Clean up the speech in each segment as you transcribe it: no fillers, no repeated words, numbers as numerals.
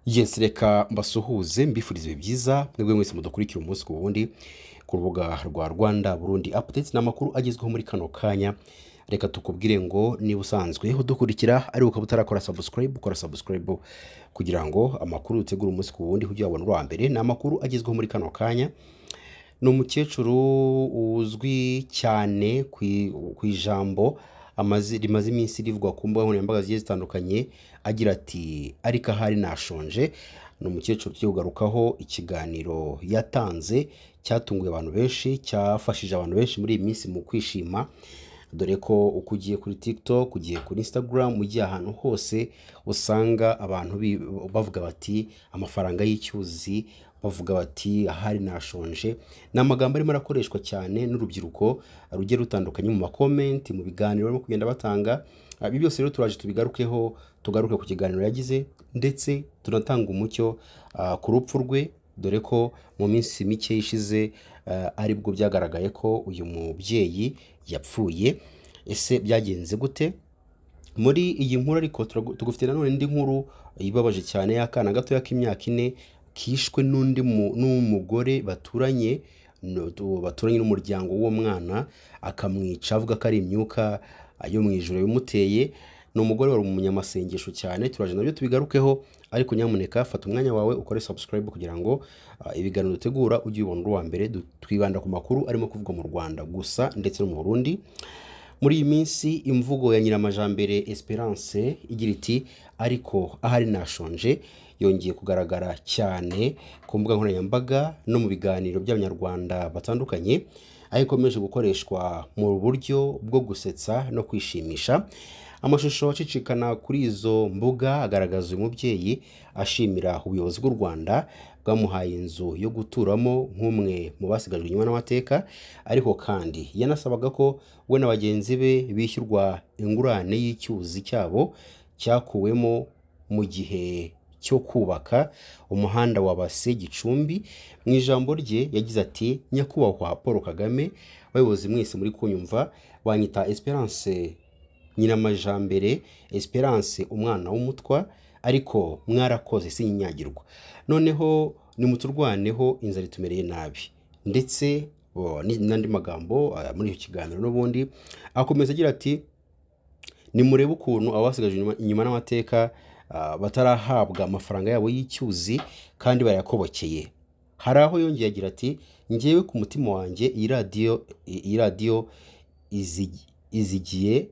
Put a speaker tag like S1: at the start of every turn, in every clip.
S1: Yes, reka mbasuhuze mbifurize byiza mwebwe mwese mudukurikira umunsi ku wundi ku rubuga rwa Rwanda Burundi Updates n'amakuru agezweho muri kano kanya. Reka tukubwire ngo niba usanzwe udukurikira ari ukaba utarakora subscribe, ukora subscribe kugira ngo amakuru utegura umunsi ku wundi ujye wabona uwa mbere. Ni amakuru agezweho muri kano kanya. Ni umukecuru uzwi cyane ku ijambo rimaze iminsi rivugwa ku mbuga nkoranyambaga zigiye zitandukanye agira ati ariko ahari nashonje. Ni umukecuru tugiye kugarukaho ikiganiro yatanze cyatunguye abantu benshi, cyafashije abantu benshi muri iyi minsi mu kwishima, dore ko uko ugiye kuri TikTok, ugiye kuri Instagram, ugiye ahantu hose usanga abantu bavuga bati amafaranga y'icyuzi, bavuga bati ahari nashonje. Ni amagambo arimo arakoreshwa cyane n'urubyiruko rugiye rutandukanye mu makomenti, mu biganiro barimo kugenda batanga. Ibi byose rero turaje tubigarukeho, tugaruke ku kiganiro yagize ndetse tunatanga umucyo ku rupfu rwe, dore ko mu minsi mike ishize aribwo byagaragaye ko uyu mubyeyi yapfuye. Ese byagenze gute? Muri iyi nkuru ariko tugufite nanone indi nkuru ibabaje cyane y'akana gatoya k'imyaka 4 kishwe n'umugore baturanye n'umuryango w'uwo mwana, akamwica avuga ko ari imyuka yo mu ijoro bimuteye. Ni umugore wari umunyamasengesho cyane. Turaje nabyo tubigarukeho, ariko nyamuneka fata umwanya wawe ukore subscribe kugira ngo ibiganiro dutegura ujye ubona uwa mbere. Twibanda ku makuru arimo kuvugwa mu Rwanda gusa ndetse no mu Burundi. Muri iyi minsi imvugo ya Nyiramajambere Esperance igira iti ariko ahari nashonje yongeye kugaragara cyane ku mbuga nkoranyambaga no mu biganiro by'abanyarwanda batandukanye, aho ikomeje gukoreshwa mu buryo bwo gusetsa no kwishimisha. Amashusho acicikana kuri izo mbuga agaragaza uyu mubyeyi ashimira ubuyobozi bw'u Rwanda bwamuhaye inzu yo guturamo nk'umwe mu basigajwe inyuma n'amateka, ariko kandi yanasabaga ko we na bagenzi be bishyurwa ingurane y'icyuzi cyabo cyakuwemo mu gihe cyo kubaka umuhanda wa Base Gicumbi. Mu ijambo rye yagize ati nyakubahwa Paul Kagame, abayobozi mwese muri kunyumva, banyita Esperance Nyiramajambere Esperance umwana w'umutwa, ariko mwarakoze sinyanyagirwa, noneho nimuturwaneho inzara itumereye nabi. Ndetse n'andi magambo muri icyo kiganiro n'ubundi akomeza agira ati nimurebe ukuntu abasigaje inyuma n'amateka batarahabwa amafaranga yabo y'icyuzi kandi bayakobokeye. Hari aho yongeye agira ati ngewe ku mutima wanjye iyi radio izigiye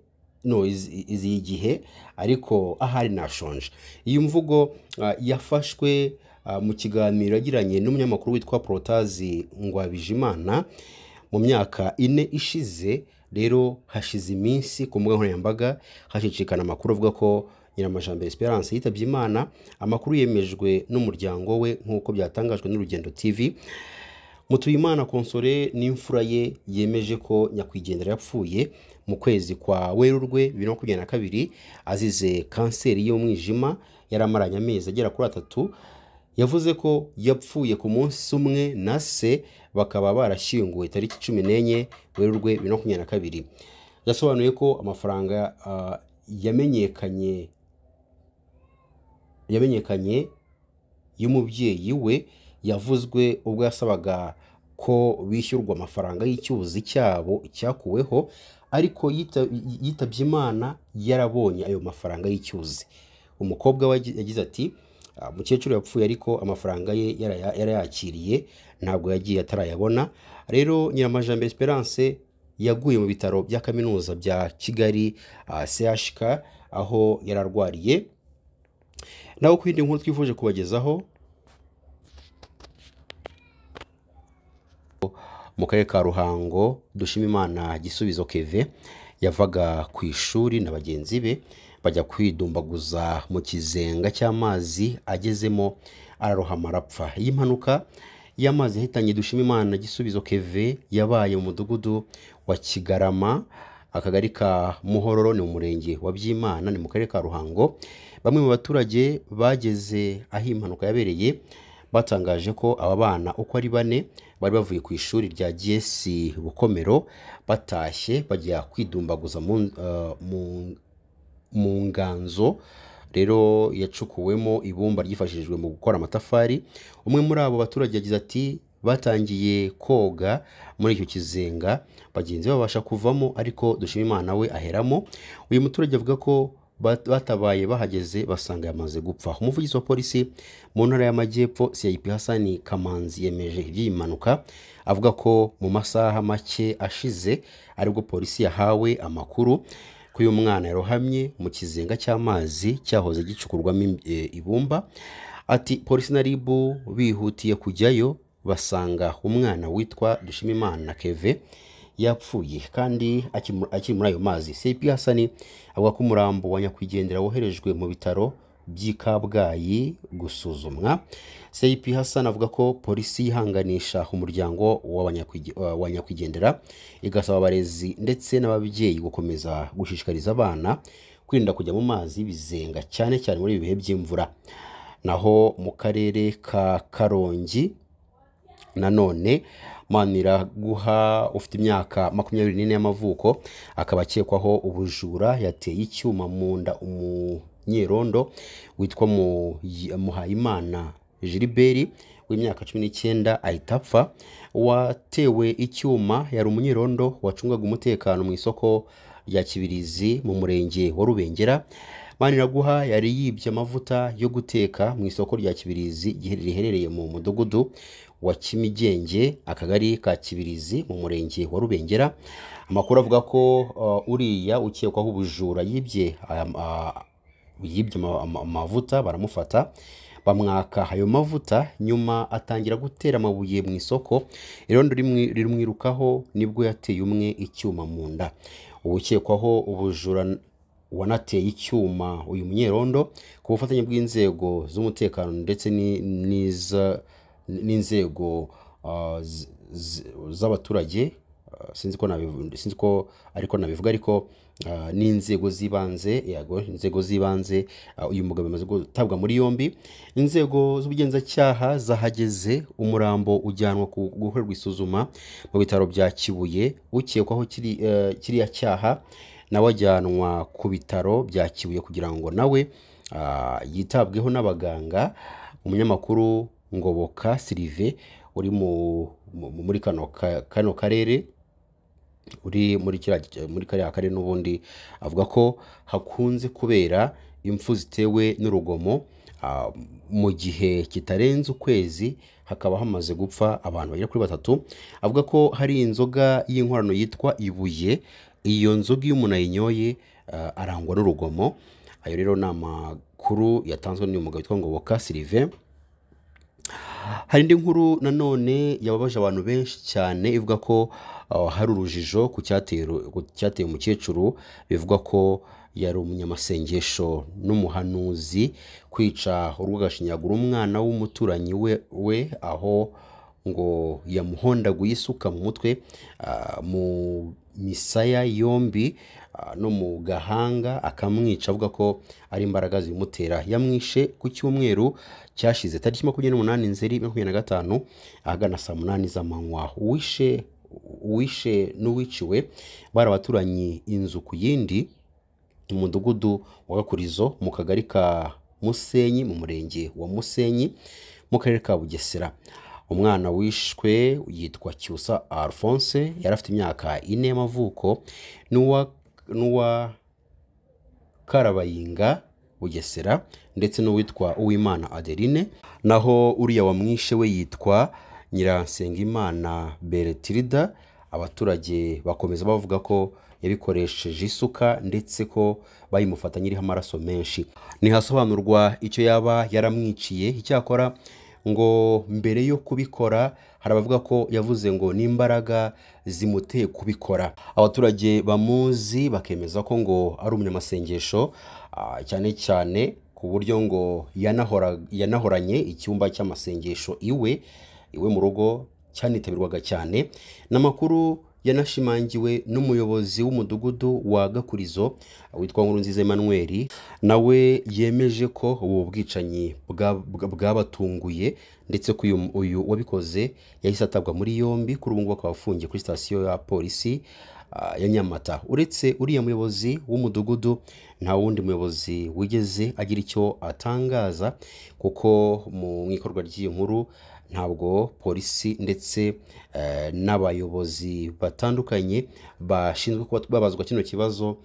S1: igihe, ariko ahari nashonje. Iyi mvugo yafashwe mu kiganiro yagiranye n'umunyamakuru witwa Protazi Ngwabijimana mu myaka 4 ishize. Rero hashize iminsi ku mbuga nkoranyambaga hashicikana amakuru avuga ko Nyiramajambere Esperance yitabye Imana. Amakuru yemejwe n'umuryango we nk'uko byatangajwe n'Urugendo TV. Mutuyimana Konsole n'imfura ye yemeje ko nyakwigendera yapfuye mu kwezi kwa Werurwe 2022 azize kanseri y'umwijima. Yaramaranye amezi agera kuri 3. Yavuze ko yapfuye ku munsi umwe na se, bakaba barashyinguwe tariki 14 Werurwe 2022. Yasobanuye ko amafaranga yamenyekanye y'umubyeyi we yavuzwe ubwo yasabaga ko bishyurwa amafaranga y'icyuzi cyabo cyakuweho, ariko yitabye Imana yarabonye ayo mafaranga y'icyuzi. Umukobwa we yagize ati umukecuru yapfuye ariko amafaranga ye yarayakiriye, ntabwo yagiye atarayabona. Rero Nyiramajambere Esperance yaguye mu bitaro bya kaminuza bya Kigali CHK aho yararwariye. Naho kwindi nkuru twifuje kubagezaho mu karere ka Ruhango, Dushimimana Gisubizo Keve yavaga ku ishuri na bagenzi be bajya kwidumbaguza mu kizenga cy'amazi, agezemo ararohama arapfa. Iyi mpanuka y'amazi yahitanye Dushimimana Gisubizo Keve yabaye mu mudugudu wa Kigarama, akagari ka Muhororo, ni umurenge wa Byimana, ni mu karere ka Ruhango. Bamwe mu baturage bageze aho impanuka yabereye batangaje ko aba bana uko ari 4 bari bavuye ku ishuri rya GS Bukomero batashye bajya kwidumbaguza mu nganzo rero yacukuwemo ibumba ryifashishijwe mu gukora amatafari. Umwe muri abo baturage yagize ati batangiye koga muri icyo kizenga bagenzi babasha kuvamo ariko dushima Imana we aheramo. Uyu muturage avuga ko batabaye bahageze basanga yamaze gupfa. Umuvugizi wa polisi mu ntara y'Amajyepfo CIP Hassan Kamanzi yemeje iby'iyi mpanuka avuga ko mu masaha make ashize aribwo polisi yahawe amakuru ko uyu mwana yarohamye mu kizenga cy'amazi cyahoze gicukurwamo ibumba. Ati polisi na RIB bihutiye kujyayo basanga umwana witwa Dushimimana Keve yapfuye kandi akiri muri ayo mazi. CIP Hassan avuga ko umurambo wa nyakwigendera woherejwe mu bitaro by'i Kabgayi gusuzumwa. CIP Hassan avuga ko polisi yihanganisha umuryango wa nyakwigendera igasaba abarezi ndetse n'ababyeyi gukomeza gushishikariza abana kwirinda kujya mu mazi bizenga cyane cyane muri ibihe by'imvura. Naho mu karere ka Karongi nanone Maniraguha ufite imyaka 24 y'amavuko akaba akekwaho ubujura yateye icyuma mu nda umunyerondo witwa Muhayimana Gilbert w'imyaka 19 ahita apfa. Watewe icyuma yari umunyerondo wacungaga umutekano mu isoko rya Kibirizi mu murenge wa Rubengera. Maniraguha yari yibye amavuta yo guteka mu isoko rya Kibirizi riherereye mu mudugudu wa Kimigenge akagari ka Kibirizi mu murenge wa Rubengera. Amakuru avuga ko uriya ukekwaho ubujura yibye amavuta baramufata bamwaka ayo mavuta nyuma atangira gutera amabuye mu isoko. Irondo rimwirukaho nibwo yateye umwe icyuma mu nda. Ubukekwaho ubujura wanateye icyuma uyu munyerondo ku bufatanye bw'inzego z'umutekano ndetse n'inzego z'abaturage sinzi ko ariko nabivuga ariko n'inzego z'ibanze inzego z'ibanze. Uyu mugabo amaze gutabwa muri yombi. Inzego z'ubugenzacyaha zahageze umurambo ujyanwa gukorerwa isuzuma mu bitaro bya Kibuye. Ukekwaho kiriya cyaha nawe ajyanwa ku bitaro bya Kibuye kugira ngo nawe yitabweho n'abaganga. Umunyamakuru Ngoboka Sylvain uri muri kano karere uri muri kariya karere n'ubundi avuga ko hakunze kubera impfu zitewe n'urugomo mu gihe kitarenze ukwezi hakaba hamaze gupfa abantu bagera kuri 3. Avuga ko hari inzoga y'inkorano yitwa Ibuye. Iyo nzoga iyo umuntu ayinyoye arangwa n'urugomo. Ayo rero ni amakuru yatanzwe n'uyu mugabo witwa Ngoboka Sylvain. Hari indi nkuru nanone yababaje abantu benshi cyane ivuga ko hari urujijo ku cyateye umukecuru bivuga ko yari umunyamasengesho n'umuhanuzi kwica urw'agashinyagura umwana w'umuturanyi we aho ngo yamuhondaguye isuka mu mutwe mu misaya yombi no mu gahanga akamwica avuga ko ari imbaraga zimutera. Yamwishe ku cyumweru cyashize tariki 28 Nzeri 2025 ahagana saa 8 z'amanywa. Uwishe n'uwiciwe bari abaturanyi inzu ku yindi mu mudugudu wa Gakurizo mu kagari ka Musenyi mu murenge wa Musenyi mu karere ka Bugesera. Umwana wishwe yitwa Cyusa Alphonse yari afite imyaka 4 y'amavuko n'uwa Karabayinga Bugesera ndetse n'uwitwa Uwimana Adeline. Naho uriya wamwishe we yitwa Nyiransengimana Bertilda. Abaturage bakomeza bavuga ko yabikoresheje isuka ndetse ko bayimufatanyiriho amaraso menshi. Ntihasobanurwa icyo yaba yaramwiciye. Icyakora ngo mbere yo kubikora harabavuga ko yavuze ngo n'imbaraga zimuteye kubikora. Abaturage bamuzi bakemeza ko ngo ari umunyamasengesho cyane cyane ku buryo ngo yanahoranye icyumba cy'amasengesho iwe mu rugo cyanitabirwaga cyane. N'amakuru yanashimangiwe n'umuyobozi w'umudugudu wa Gakurizo witwa Nkurunziza Emmanuel. Nawe yemeje ko ubu bwicanyi bwabatunguye ndetse ko uyu wabikoze yahise atabwa muri yombi. Kuri ubu ngubu akaba afungiye kuri sitasiyo ya polisi ya Nyamata. Uretse uriya muyobozi w'umudugudu nta wundi muyobozi wigeze agira icyo atangaza, kuko mu ikorwa ry'iyi nkuru ntabwo polisi ndetse n'abayobozi batandukanye bashinzwe babazwa kino kibazo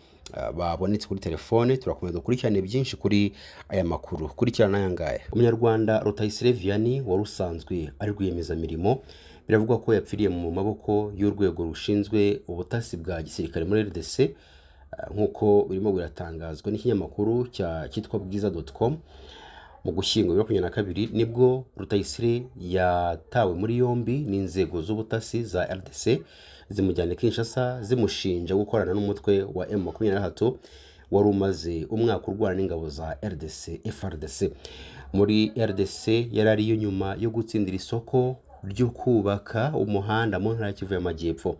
S1: babonetse kuri telefone. Turakomeza dukurikirane byinshi kuri aya makuru. Kurikirana aya ngaya. Umunyarwanda Rutayisire Vianney wari usanzwe ari rwiyemezamirimo, biravugwa ko yapfiriye mu maboko y'urwego rushinzwe ubutasi bwa gisirikare muri RDC, nk'uko birimo biratangazwa n'ikinyamakuru cyitwa bwiza.com. Mu Gushyingo 2022 nibwo Rutayisire yatawe muri yombi n'inzego z'ubutasi za RDC zimujyana Kinshasa zimushinja gukorana n'umutwe wa M23 wari umaze umwaka urwana n'ingabo za RDC FARDC. Muri RDC yari ariyo nyuma yo gutsindira isoko ryo kubaka umuhanda mu ntara ya Kivu y'Amajyepfo.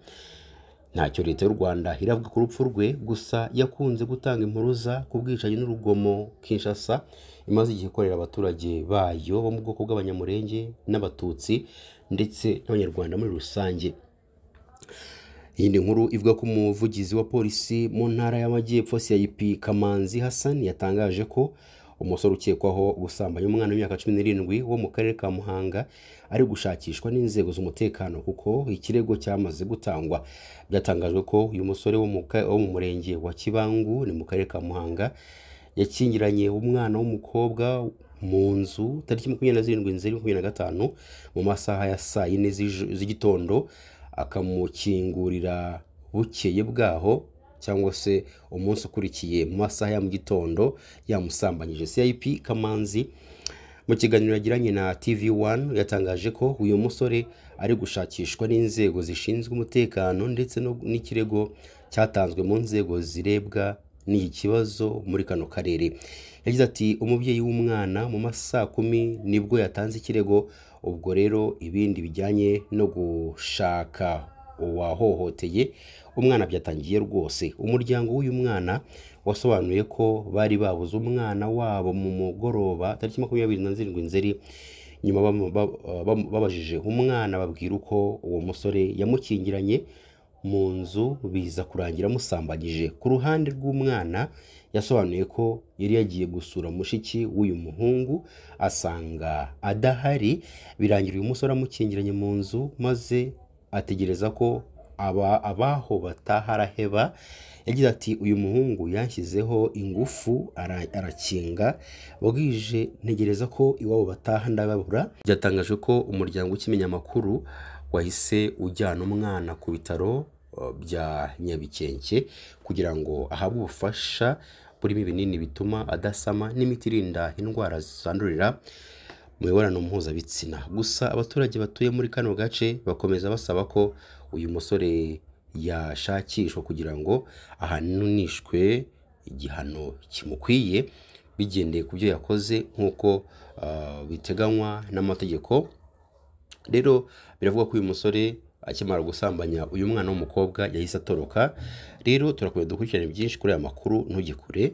S1: Ntacyo leta y'u Rwanda iravuga ku rupfu rwe, gusa yakunze gutanga impuruza ku bwicanyi n'urugomo Kinshasa imaze igihe ikorera abaturage bayo bo mu bwoko bw'Abanyamurenge n'Abatutsi ndetse n'Abanyarwanda muri rusange. Iyindi nkuru ivuga ko umuvugizi wa polisi mu ntara y'Amajyepfo CIP Kamanzi Hassan yatangaje ko umusore ukekwaho gusambanya umwana w'imyaka 17 wo mu karere ka Muhanga ari gushakishwa n'inzego z'umutekano, kuko ikirego cyamaze gutangwa. Byatangajwe ko uyu musore wo mu murenge wa Kibangu ni mu karere ka Muhanga yakingiranye umwana w'umukobwa mu nzu tariki 27/2025 mu masaha ya saa 4 z'igitondo, akamukingurira bukeye bwaho cyangwa se umunsi ukurikiye mu masaha ya mu gitondo yamusambanyije. CIP Kamanzi mu kiganiro yagiranye na TV1 yatangaje ko uyu musore ari gushakishwa n'inzego zishinzwe umutekano ndetse n'ikirego cyatanzwe mu nzego zirebwa n'iki kibazo muri kano karere. Yagize ati umubyeyi w'umwana mu masaa 10 nibwo yatanze ikirego, ubwo rero ibindi bijyanye no gushaka uwahohoteye umwana byatangiye rwose. Umuryango w'uyu mwana wasobanuye ko bari babuze umwana wabo mu mugoroba tariki 27 Nzeri, nyuma babajije umwana babwira uko uwo musore yamukingiranye mu nzu biza kurangira musambagije. Ku ruhande rw'umwana yasobanuye ko yari yagiye gusura mushiki w'uyu muhungu asanga adahari, birangira uyu musore amukingiranye mu nzu maze ategereza ko abaho bataharaheba. Yagize ati uyu muhungu yanshyizeho ingufu arakinga, bwije ntegereza ko iwabo bataha ndababura. Byatangajwe ko umuryango ukimenya amakuru wahise ujyana umwana ku bitaro bya Nyabikenke kugira ngo ahabwe ubufasha burimo ibinini bituma adasama n'imiti irinda indwara zandurira mu mibonano mpuzabitsina. Gusa abaturage batuye muri kano gace bakomeza basaba ko uyu musore yashakishwa kugira ngo ahanishwe igihano kimukwiye bigendeye ku byo yakoze nk'uko biteganywa n'amategeko. Rero biravuga ko uyu musore akimara gusambanya uyu mwana w'umukobwa yahise atoroka. Rero turakomeza dukurikirana byinshi kuri aya makuru, ntugikure.